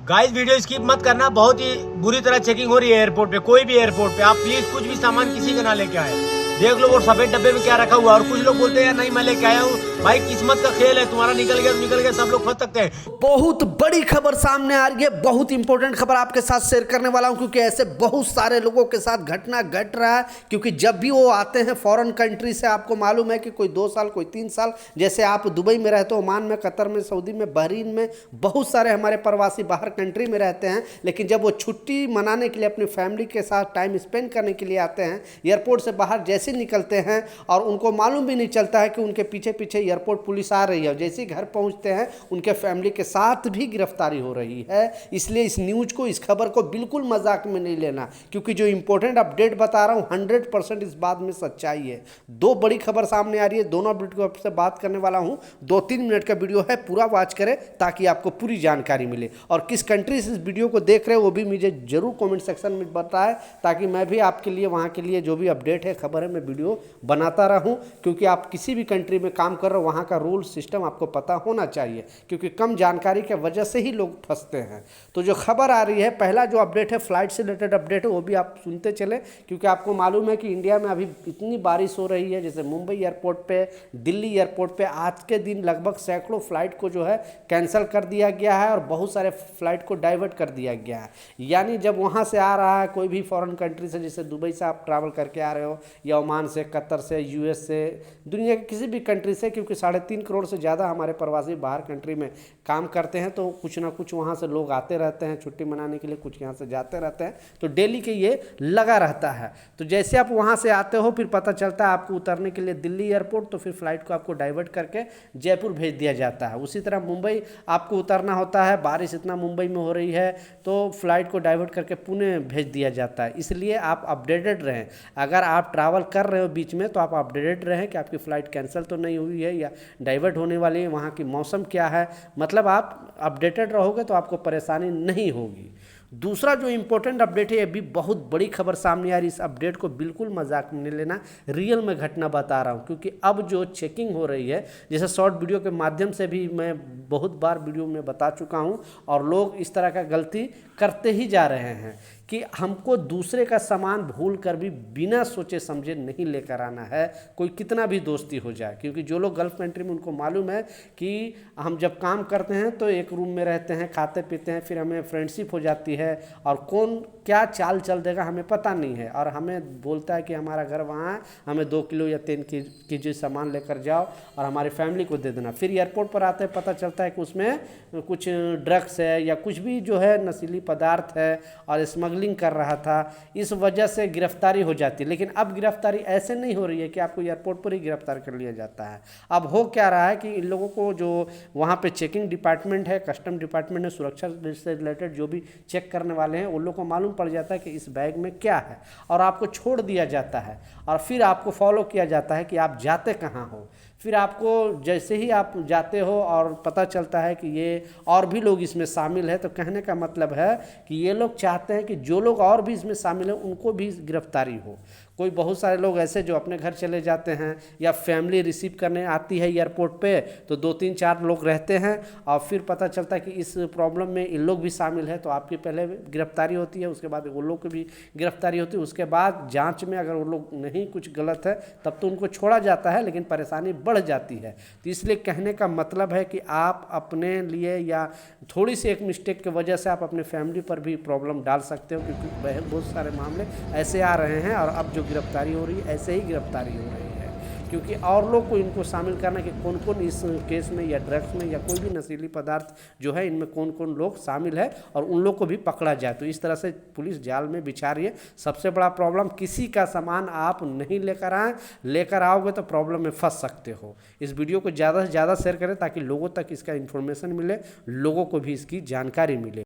Guys video skip मत करना, बहुत ही बुरी तरह चेकिंग हो रही है एयरपोर्ट पे। कोई भी एयरपोर्ट पे आप प्लीज कुछ भी सामान किसी का ना लेके आए। देख लो वो सफेद डब्बे में क्या रखा हुआ है, और कुछ लोग बोलते हैं यार नहीं मैं लेके आया हूँ। भाई किस्मत का खेल है, तुम्हारा निकल गया तो निकल गया, सब लोग फंस सकते हैं। बहुत बड़ी खबर सामने आ रही है, बहुत इंपॉर्टेंट खबर आपके साथ शेयर करने वाला हूं, क्योंकि ऐसे बहुत सारे लोगों के साथ घटना घट रहा है। क्योंकि जब भी वो आते हैं फॉरेन कंट्री से, आपको मालूम है कि कोई 2 साल कोई 3 साल, जैसे आप दुबई में रहते हो, ओमान में, कतर में, सऊदी में, बहरीन में, बहुत सारे हमारे प्रवासी बाहर कंट्री में रहते हैं। लेकिन जब वो छुट्टी मनाने के लिए अपनी फैमिली के साथ टाइम स्पेंड करने के लिए आते हैं, एयरपोर्ट से बाहर जैसे निकलते हैं और उनको मालूम भी नहीं चलता है कि उनके पीछे पीछे एयरपोर्ट पुलिस आ रही है। जैसे ही घर पहुंचते हैं उनके फैमिली के साथ भी गिरफ्तारी हो रही है। इसलिए इस न्यूज़ को, इस खबर को बिल्कुल मजाक में नहीं लेना, क्योंकि जो इंपॉर्टेंट अपडेट बता रहा हूं 100% इस बात में सच्चाई है। 2 बड़ी खबर सामने आ रही है, दोनों अपडेट को आपसे बात करने वाला हूं। 2-3 मिनट का वीडियो है, पूरा वॉच करें ताकि आपको पूरी जानकारी मिले। और किस कंट्री से इस वीडियो को देख रहे हो वो भी मुझे जरूर कॉमेंट सेक्शन में बताएं, ताकि मैं भी आपके लिए वहाँ के लिए जो भी अपडेट है, खबर है, मैं वीडियो बनाता रहूँ। क्योंकि आप किसी भी कंट्री में काम कर रहे हो, वहाँ का रूल सिस्टम आपको पता होना चाहिए, क्योंकि कम जानकारी के वजह से ही लोग फंसते हैं। तो जो खबर आ रही है, पहला जो अपडेट है फ्लाइट से रिलेटेड अपडेट है, वो भी आप सुनते चले। क्योंकि आपको मालूम है कि इंडिया में अभी इतनी बारिश हो रही है, जैसे मुंबई एयरपोर्ट पे, दिल्ली एयरपोर्ट पे आज के दिन लगभग सैकड़ों फ्लाइट को जो है कैंसिल कर दिया गया है और बहुत सारे फ्लाइट को डाइवर्ट कर दिया गया है। यानी जब वहाँ से आ रहा है कोई भी फॉरेन कंट्री से, जैसे दुबई से आप ट्रैवल करके आ रहे हो, या ओमान से, कतर से, यूएस से, दुनिया के किसी भी कंट्री से, क्योंकि 3.5 करोड़ से ज़्यादा हमारे प्रवासी बाहर कंट्री में काम करते हैं, तो कुछ ना कुछ वहाँ से लोग आते रहते हैं छुट्टी मनाने के लिए, कुछ यहाँ से जाते रहते हैं, तो डेली के ये लगा रहता है। तो जैसे आप वहाँ से आते हो, फिर पता चलता है आपको उतरने के लिए दिल्ली एयरपोर्ट, तो फिर फ्लाइट को आपको डाइवर्ट करके जयपुर भेज दिया जाता है। उसी तरह मुंबई आपको उतरना होता है, बारिश इतना मुंबई में हो रही है तो फ्लाइट को डाइवर्ट करके पुणे भेज दिया जाता है। इसलिए आप अपडेटेड रहें। अगर आप ट्रैवल कर रहे हो बीच में, तो आप अपडेटेड रहें कि आपकी फ़्लाइट कैंसिल तो नहीं हुई है या डाइवर्ट होने वाली है, वहाँ की मौसम क्या है। मतलब आप अपडेटेड रहोगे तो आपको परेशानी नहीं होगी। दूसरा जो इंपॉर्टेंट अपडेट है, ये भी बहुत बड़ी खबर सामने आ रही है। इस अपडेट को बिल्कुल मजाक में नहीं लेना, रियल में घटना बता रहा हूँ। क्योंकि अब जो चेकिंग हो रही है, जैसे शॉर्ट वीडियो के माध्यम से भी मैं बहुत बार वीडियो में बता चुका हूँ, और लोग इस तरह का गलती करते ही जा रहे हैं कि हमको दूसरे का सामान भूल कर भी बिना सोचे समझे नहीं लेकर आना है, कोई कितना भी दोस्ती हो जाए। क्योंकि जो लोग गल्फ कंट्री में, उनको मालूम है कि हम जब काम करते हैं तो एक रूम में रहते हैं, खाते पीते हैं, फिर हमें फ्रेंडशिप हो जाती है, और कौन क्या चाल चल देगा हमें पता नहीं है। और हमें बोलता है कि हमारा घर वहाँ है, हमें 2 किलो या 3 केजी सामान लेकर जाओ और हमारी फैमिली को दे देना। फिर एयरपोर्ट पर आते हैं, पता चलता है कि उसमें कुछ ड्रग्स है या कुछ भी जो है नशीली पदार्थ है, और स्मगलिंग कर रहा था। इस वजह से गिरफ्तारी हो जाती है। लेकिन अब गिरफ्तारी ऐसे नहीं हो रही है कि आपको एयरपोर्ट पर ही गिरफ्तार कर लिया जाता है। अब हो क्या रहा है कि इन लोगों को जो वहाँ पे चेकिंग डिपार्टमेंट है, कस्टम डिपार्टमेंट है, सुरक्षा से रिलेटेड जो भी चेक करने वाले हैं, उन लोगों को मालूम पड़ जाता है कि इस बैग में क्या है, और आपको छोड़ दिया जाता है, और फिर आपको फॉलो किया जाता है कि आप जाते कहाँ हो। फिर आपको जैसे ही आप जाते हो और पता चलता है कि ये और भी लोग इसमें शामिल है, तो कहने का मतलब है कि ये लोग चाहते हैं कि जो लोग और भी इसमें शामिल हैं उनको भी गिरफ्तारी हो। कोई बहुत सारे लोग ऐसे जो अपने घर चले जाते हैं, या फैमिली रिसीव करने आती है एयरपोर्ट पे, तो 2-3-4 लोग रहते हैं, और फिर पता चलता है कि इस प्रॉब्लम में इन लोग भी शामिल है, तो आपकी पहले गिरफ्तारी होती है, उसके बाद उन लोग की भी गिरफ्तारी होती है। उसके बाद जांच में अगर वो लोग नहीं कुछ गलत है, तब तो उनको छोड़ा जाता है, लेकिन परेशानी बढ़ जाती है। तो इसलिए कहने का मतलब है कि आप अपने लिए या थोड़ी सी एक मिस्टेक की वजह से आप अपने फैमिली पर भी प्रॉब्लम डाल सकते हो, क्योंकि बहुत सारे मामले ऐसे आ रहे हैं। और अब जो गिरफ्तारी हो रही है, ऐसे ही गिरफ्तारी हो रही है, क्योंकि और लोग को इनको शामिल करना कि कौन कौन इस केस में, या ड्रग्स में, या कोई भी नशीली पदार्थ जो है, इनमें कौन कौन लोग शामिल है, और उन लोग को भी पकड़ा जाए। तो इस तरह से पुलिस जाल में बिछा रही है। सबसे बड़ा प्रॉब्लम, किसी का सामान आप नहीं लेकर आएँ, लेकर आओगे तो प्रॉब्लम में फंस सकते हो। इस वीडियो को ज़्यादा से ज़्यादा शेयर करें ताकि लोगों तक इसका इन्फॉर्मेशन मिले, लोगों को भी इसकी जानकारी मिले।